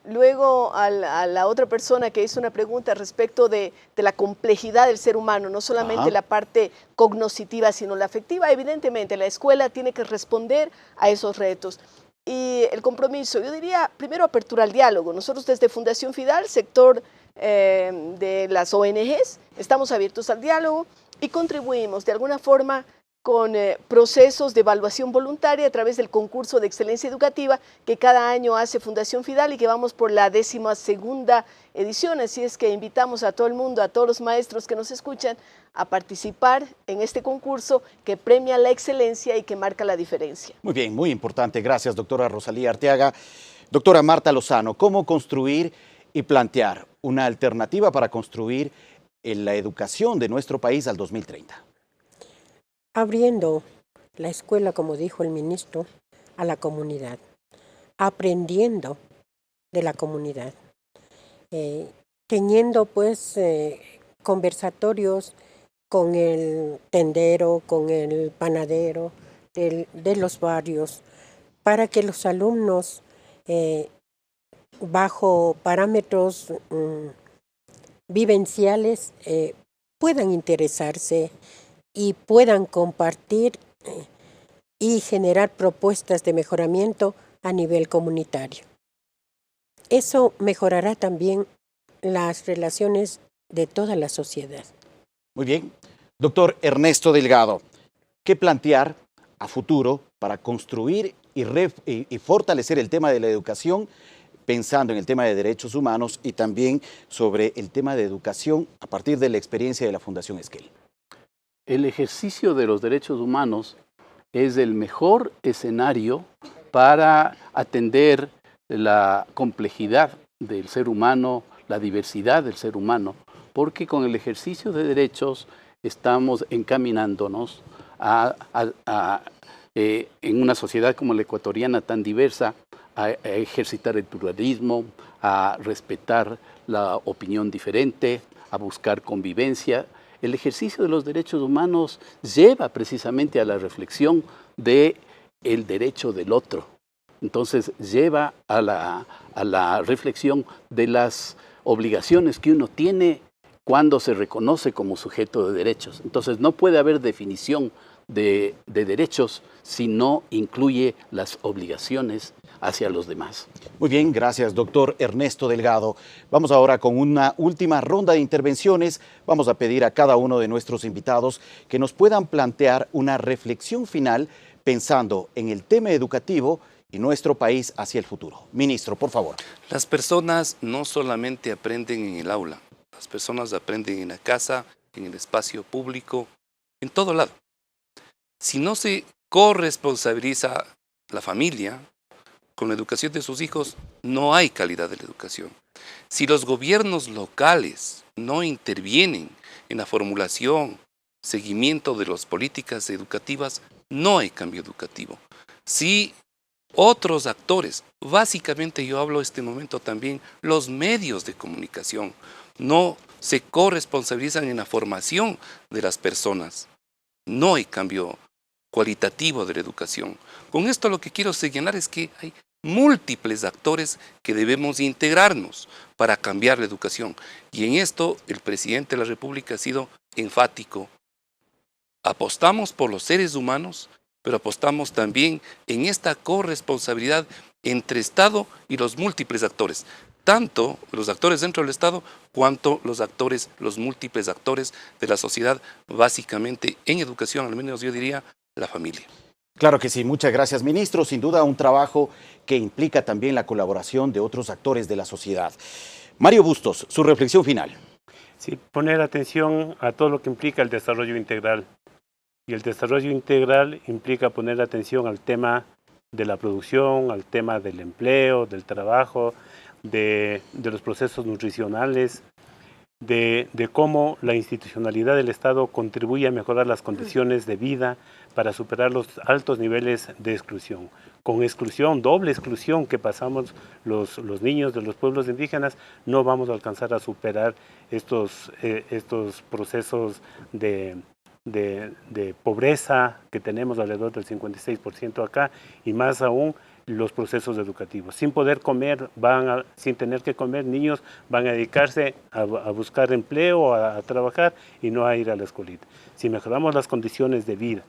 J: Luego, a la otra persona que hizo una pregunta respecto de la complejidad del ser humano, no solamente la parte cognoscitiva, sino la afectiva, evidentemente la escuela tiene que responder a esos retos. Y el compromiso, yo diría, primero apertura al diálogo. Nosotros desde Fundación Fidal, sector de las ONGs, estamos abiertos al diálogo y contribuimos de alguna forma con procesos de evaluación voluntaria a través del concurso de excelencia educativa que cada año hace Fundación Fidal y que vamos por la 12ª edición, así es que invitamos a todo el mundo, a todos los maestros que nos escuchan, a participar en este concurso que premia la excelencia y que marca la diferencia.
G: Muy bien, muy importante. Gracias, doctora Rosalía Arteaga. Doctora Marta Lozano, ¿cómo construir y plantear una alternativa para construir la educación de nuestro país al 2030?
K: Abriendo la escuela, como dijo el ministro, a la comunidad, aprendiendo de la comunidad, teniendo pues conversatorios con el tendero, con el panadero de los barrios, para que los alumnos, bajo parámetros vivenciales, puedan interesarse y puedan compartir y generar propuestas de mejoramiento a nivel comunitario. Eso mejorará también las relaciones de toda la sociedad.
G: Muy bien. Doctor Ernesto Delgado, ¿qué plantear a futuro para construir y fortalecer el tema de la educación, pensando en el tema de derechos humanos y también sobre el tema de educación a partir de la experiencia de la Fundación Esquel?
L: El ejercicio de los derechos humanos es el mejor escenario para atender la complejidad del ser humano, la diversidad del ser humano, porque con el ejercicio de derechos estamos encaminándonos en una sociedad como la ecuatoriana tan diversa, a ejercitar el pluralismo, a respetar la opinión diferente, a buscar convivencia. El ejercicio de los derechos humanos lleva precisamente a la reflexión del derecho del otro. Entonces lleva a la reflexión de las obligaciones que uno tiene cuando se reconoce como sujeto de derechos. Entonces no puede haber definición de derechos si no incluye las obligaciones hacia los demás.
G: Muy bien, gracias, doctor Ernesto Delgado. Vamos ahora con una última ronda de intervenciones. Vamos a pedir a cada uno de nuestros invitados que nos puedan plantear una reflexión final pensando en el tema educativo y nuestro país hacia el futuro. Ministro, por favor.
H: Las personas no solamente aprenden en el aula, las personas aprenden en la casa, en el espacio público, en todo lado. Si no se corresponsabiliza la familia con la educación de sus hijos, no hay calidad de la educación. Si los gobiernos locales no intervienen en la formulación, seguimiento de las políticas educativas, no hay cambio educativo. Si otros actores, básicamente yo hablo en este momento también, los medios de comunicación, no se corresponsabilizan en la formación de las personas, no hay cambio cualitativo de la educación. Con esto lo que quiero señalar es que hay múltiples actores que debemos integrarnos para cambiar la educación. Y en esto el presidente de la República ha sido enfático. Apostamos por los seres humanos, pero apostamos también en esta corresponsabilidad entre Estado y los múltiples actores. Tanto los actores dentro del Estado, cuanto los múltiples actores de la sociedad, básicamente en educación, al menos yo diría, la familia.
G: Claro que sí, muchas gracias, ministro. Sin duda un trabajo que implica también la colaboración de otros actores de la sociedad. Mario Bustos, su reflexión final.
I: Sí, poner atención a todo lo que implica el desarrollo integral. Y el desarrollo integral implica poner atención al tema de la producción, al tema del empleo, del trabajo, de los procesos nutricionales, de cómo la institucionalidad del Estado contribuye a mejorar las condiciones de vida para superar los altos niveles de exclusión. Con exclusión, doble exclusión que pasamos los niños de los pueblos indígenas, no vamos a alcanzar a superar estos procesos de pobreza que tenemos alrededor del 56% acá, y más aún los procesos educativos. Sin poder comer, sin tener que comer, niños van a dedicarse a buscar empleo, a trabajar y no a ir a la escuelita. Si mejoramos las condiciones de vida,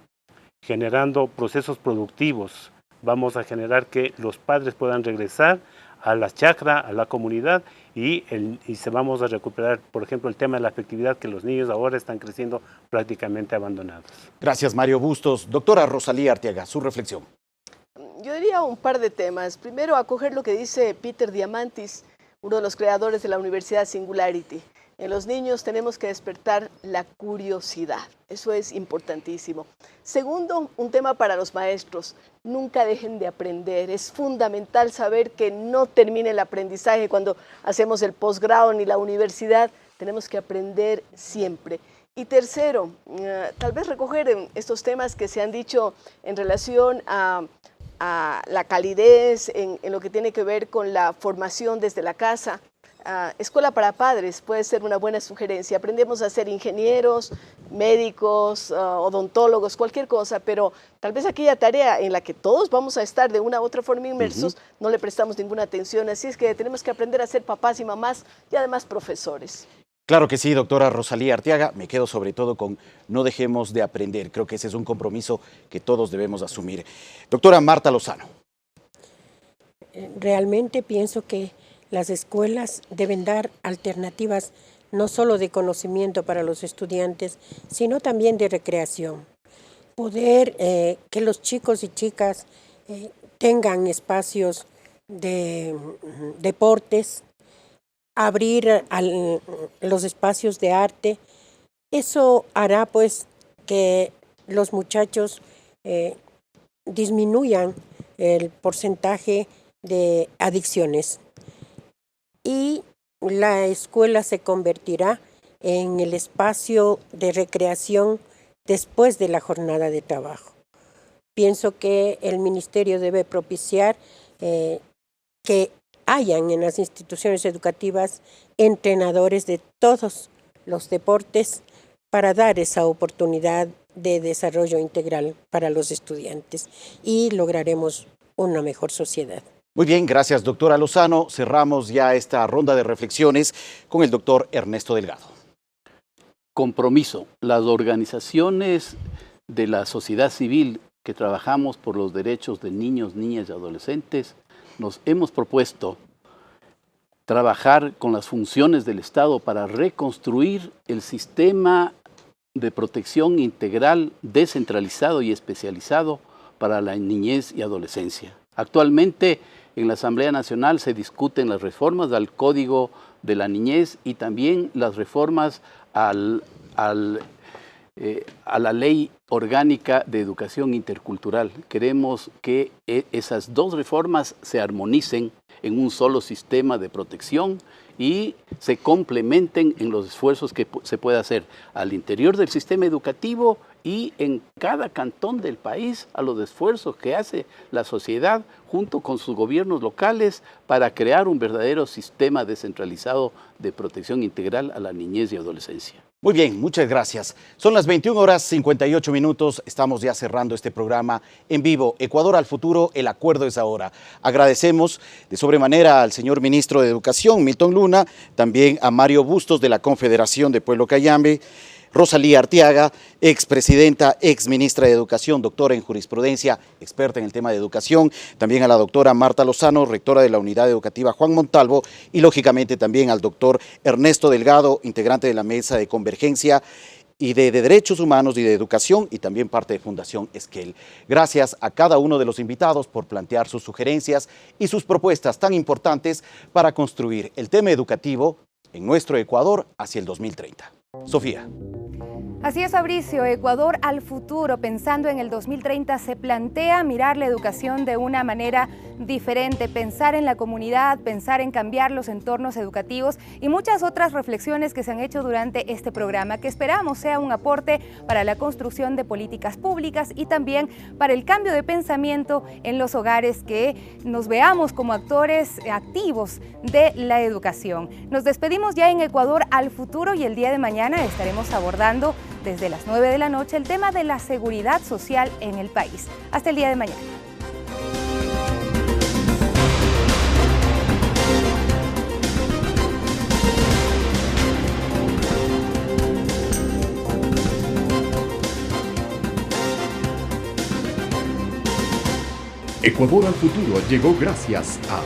I: generando procesos productivos, vamos a generar que los padres puedan regresar a la chacra, a la comunidad, y se vamos a recuperar, por ejemplo, el tema de la afectividad, que los niños ahora están creciendo prácticamente abandonados.
G: Gracias, Mario Bustos. Doctora Rosalía Arteaga, su reflexión.
J: Yo diría un par de temas. Primero, acoger lo que dice Peter Diamandis, uno de los creadores de la Universidad Singularity. En los niños tenemos que despertar la curiosidad. Eso es importantísimo. Segundo, un tema para los maestros. Nunca dejen de aprender. Es fundamental saber que no termine el aprendizaje cuando hacemos el posgrado ni la universidad. Tenemos que aprender siempre. Y tercero, tal vez recoger estos temas que se han dicho en relación a la calidez, en lo que tiene que ver con la formación desde la casa. Escuela para padres puede ser una buena sugerencia. Aprendemos a ser ingenieros, médicos, odontólogos, cualquier cosa, pero tal vez aquella tarea en la que todos vamos a estar de una u otra forma inmersos, no le prestamos ninguna atención. Así es que tenemos que aprender a ser papás y mamás y además profesores.
G: Claro que sí, doctora Rosalía Arteaga. Me quedo sobre todo con no dejemos de aprender. Creo que ese es un compromiso que todos debemos asumir. Doctora Marta Lozano.
K: Realmente pienso que las escuelas deben dar alternativas no solo de conocimiento para los estudiantes, sino también de recreación. Poder que los chicos y chicas tengan espacios de deportes, abrir los espacios de arte. Eso hará pues que los muchachos disminuyan el porcentaje de adicciones y la escuela se convertirá en el espacio de recreación después de la jornada de trabajo. Pienso que el ministerio debe propiciar que hayan en las instituciones educativas entrenadores de todos los deportes para dar esa oportunidad de desarrollo integral para los estudiantes y lograremos una mejor sociedad.
G: Muy bien, gracias doctora Lozano. Cerramos ya esta ronda de reflexiones con el doctor Ernesto Delgado.
L: Compromiso. Las organizaciones de la sociedad civil que trabajamos por los derechos de niños, niñas y adolescentes, nos hemos propuesto trabajar con las funciones del Estado para reconstruir el sistema de protección integral, descentralizado y especializado para la niñez y adolescencia. Actualmente, en la Asamblea Nacional se discuten las reformas al Código de la Niñez y también las reformas a la Ley Orgánica de Educación Intercultural. Queremos que esas dos reformas se armonicen en un solo sistema de protección y se complementen en los esfuerzos que se puede hacer al interior del sistema educativo y en cada cantón del país a los esfuerzos que hace la sociedad junto con sus gobiernos locales para crear un verdadero sistema descentralizado de protección integral a la niñez y adolescencia.
G: Muy bien, muchas gracias. Son las 21:58. Estamos ya cerrando este programa en vivo. Ecuador al futuro, el acuerdo es ahora. Agradecemos de sobremanera al señor ministro de Educación, Milton Luna, también a Mario Bustos de la Confederación de Pueblo Cayambe, Rosalía Arteaga, expresidenta, exministra de Educación, doctora en jurisprudencia, experta en el tema de educación, también a la doctora Marta Lozano, rectora de la Unidad Educativa Juan Montalvo, y lógicamente también al doctor Ernesto Delgado, integrante de la Mesa de Convergencia y de Derechos Humanos y de Educación, y también parte de Fundación Esquel. Gracias a cada uno de los invitados por plantear sus sugerencias y sus propuestas tan importantes para construir el tema educativo en nuestro Ecuador hacia el 2030. Sofía.
E: Así es, Fabricio. Ecuador al futuro, pensando en el 2030, se plantea mirar la educación de una manera diferente, pensar en la comunidad, pensar en cambiar los entornos educativos y muchas otras reflexiones que se han hecho durante este programa, que esperamos sea un aporte para la construcción de políticas públicas y también para el cambio de pensamiento en los hogares, que nos veamos como actores activos de la educación. Nos despedimos ya en Ecuador al futuro y el día de mañana estaremos abordando desde las 9 de la noche el tema de la seguridad social en el país. Hasta el día de mañana.
A: Ecuador al futuro llegó gracias a